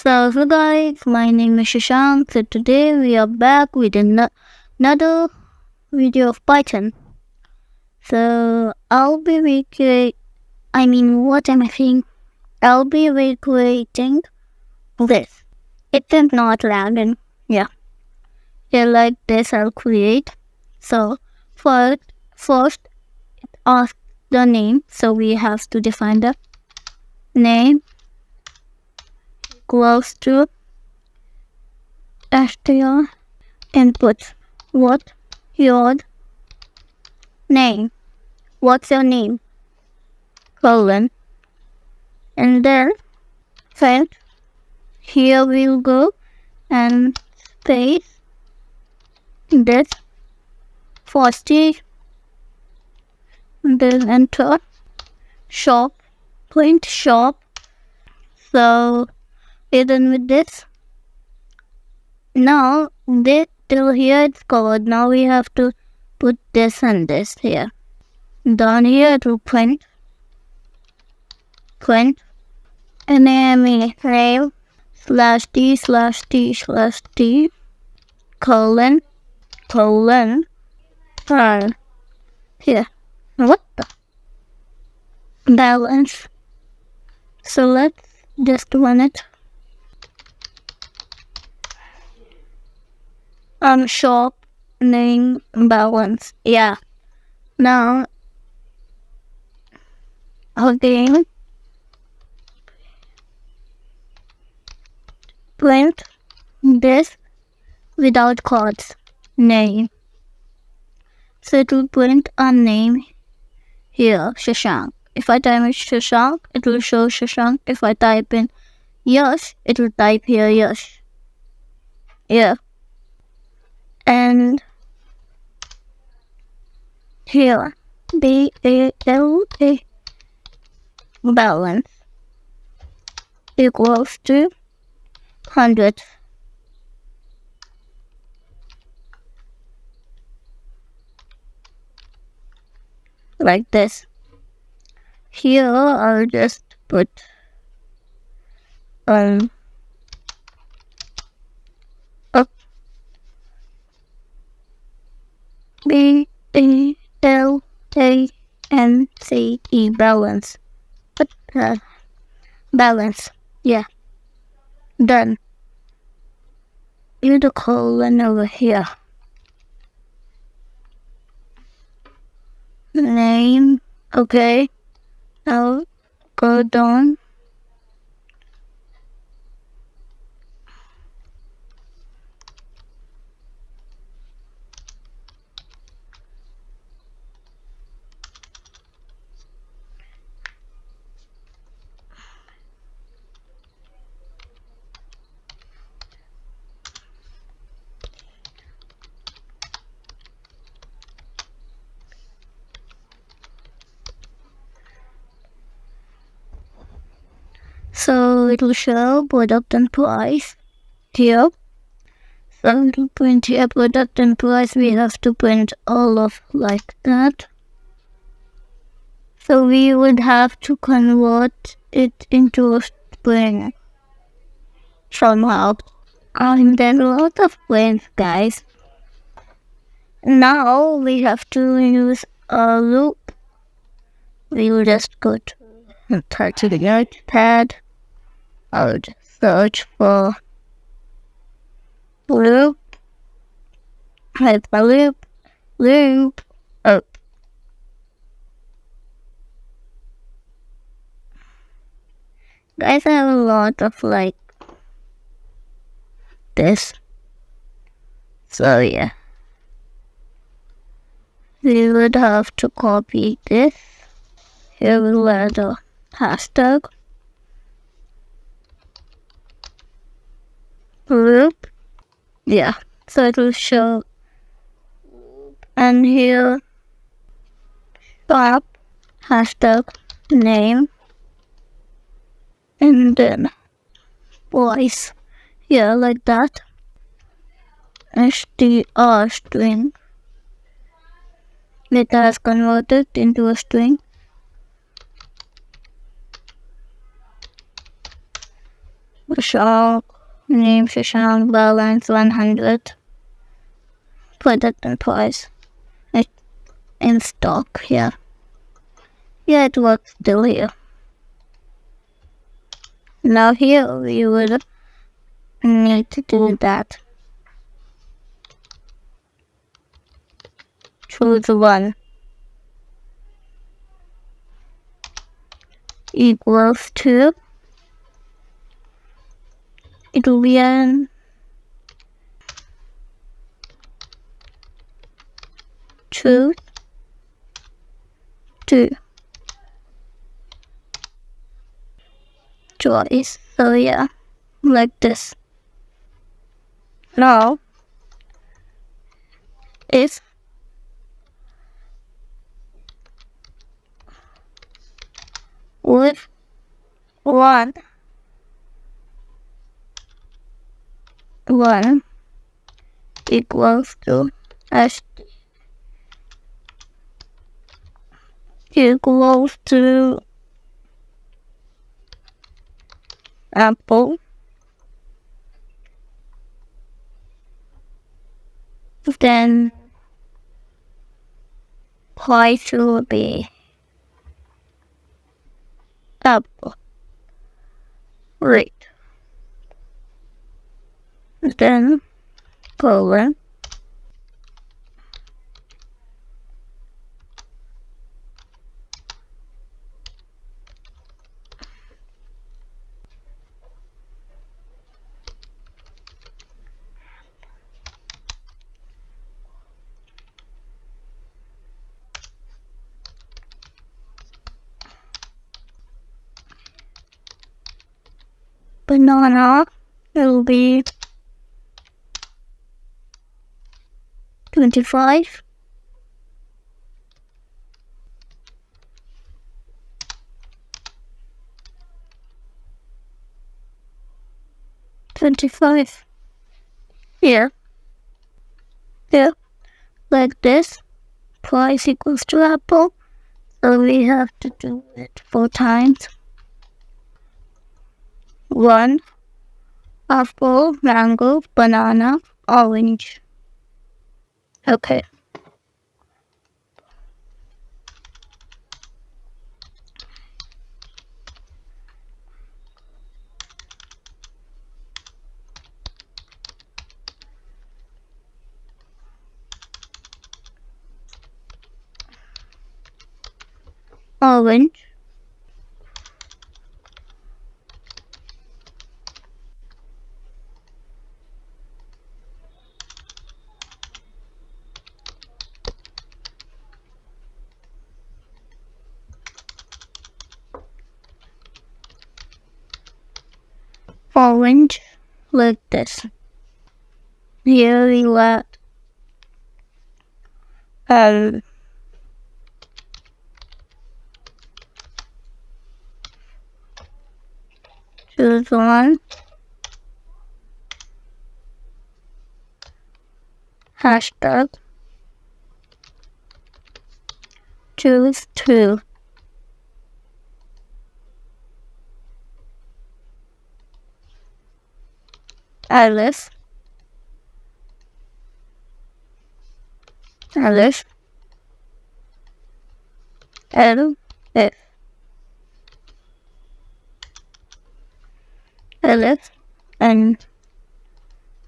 So guys, my name is Shashank. So today we are back with another video of Python. So I'll be recreating. What am I saying? I'll be recreating this. It is not lagging. Yeah, like this. I'll create. So first ask the name. So we have to define the name equals to str input. What your name? What's your name? Colon. And then print. Here we'll go and space this 40. Then enter shop. Print shop. So we're done with this. Now this till here it's covered. Now we have to put this and this here. Down here to print name /t/t/t colon here. What the balance? So let's just run it. Shop name balance. Yeah. Now again print this without quotes name. So it will print a name here, Shashank. If I type in Shashank, it will show Shashank. If I type in Yash, it will type here Yash. Yeah. And here BALA balance equals to 100. Like this. Here I'll just put up BALANCE balance. Balance. Yeah. Done. Use the colon over here. Name. Okay. Now go down. So it will show product and price here. So to print here product and price, we have to print all of like that. So we would have to convert it into a string somehow. There's a lot of strings, guys. Now we have to use a loop. We will just go to the notepad. I'll just search for loop. Here's my loop. Oh. Guys, I have a lot of like this. So yeah. We would have to copy this. Here we'll add a hashtag. Loop. Yeah. So it will show. And here shop hashtag name. And then voice. Yeah, like that. str string. It has converted into a string. Shop name Shashank, balance 100, product and price. It in stock, yeah. Yeah, it works still here. Now here we would need to do that. Choose one equals to, it will be an choose 2 choice. So yeah, like this. Now if with 1 equals to st equals to apple, then price will be apple rate. Then colon banana will be 25. Here, like this. Price equals to apple, so we have to do it 4 times. 1 apple, mango, banana, orange. Okay. Orange. Orange, like this. Here we let choose one, hashtag, choose 2. Alice, L, F, Alice, and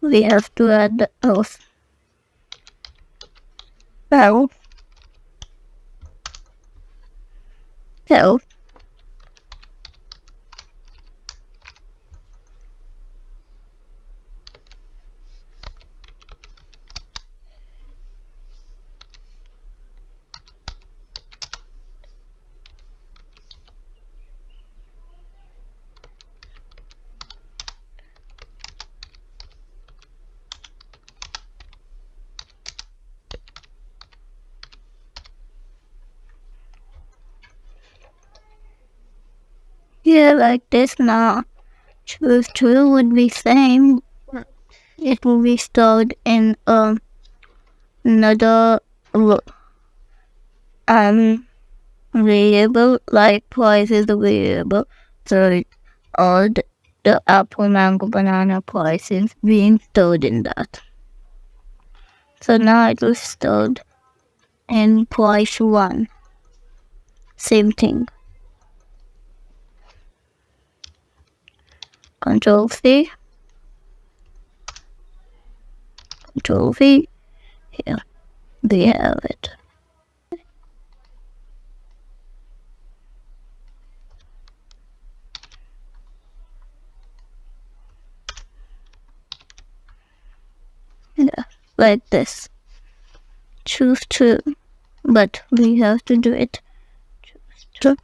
we have to add the else. L, L, yeah, like this. Now choose 2 would be same. It will be stored in another variable, like price is a variable, so all the apple, mango, banana price is being stored in that. So now it was stored in price 1. Same thing. Control C. Control V. Here. We have it. Yeah, like this. Choose true. But we have to do it. Choose true.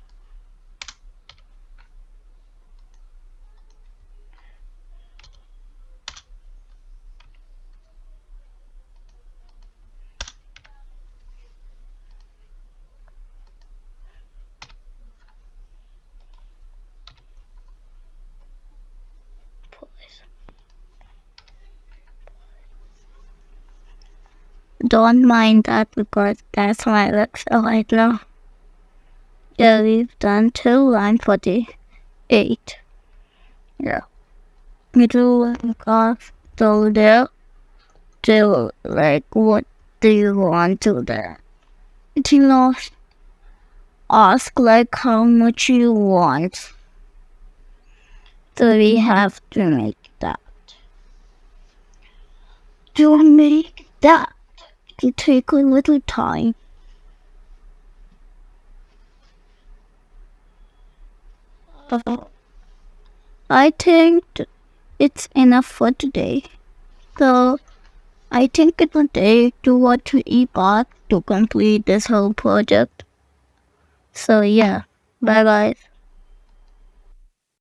Don't mind that because that's my lecture right now. Yeah, we've done till line 48. Yeah. Middle off so there till like what do you want to there? Do you know, ask like how much you want. So we have to make that. To make that, it take a little time. I think it's enough for today. So I think it will take 2 or 3 parts to complete this whole project. So yeah, bye guys.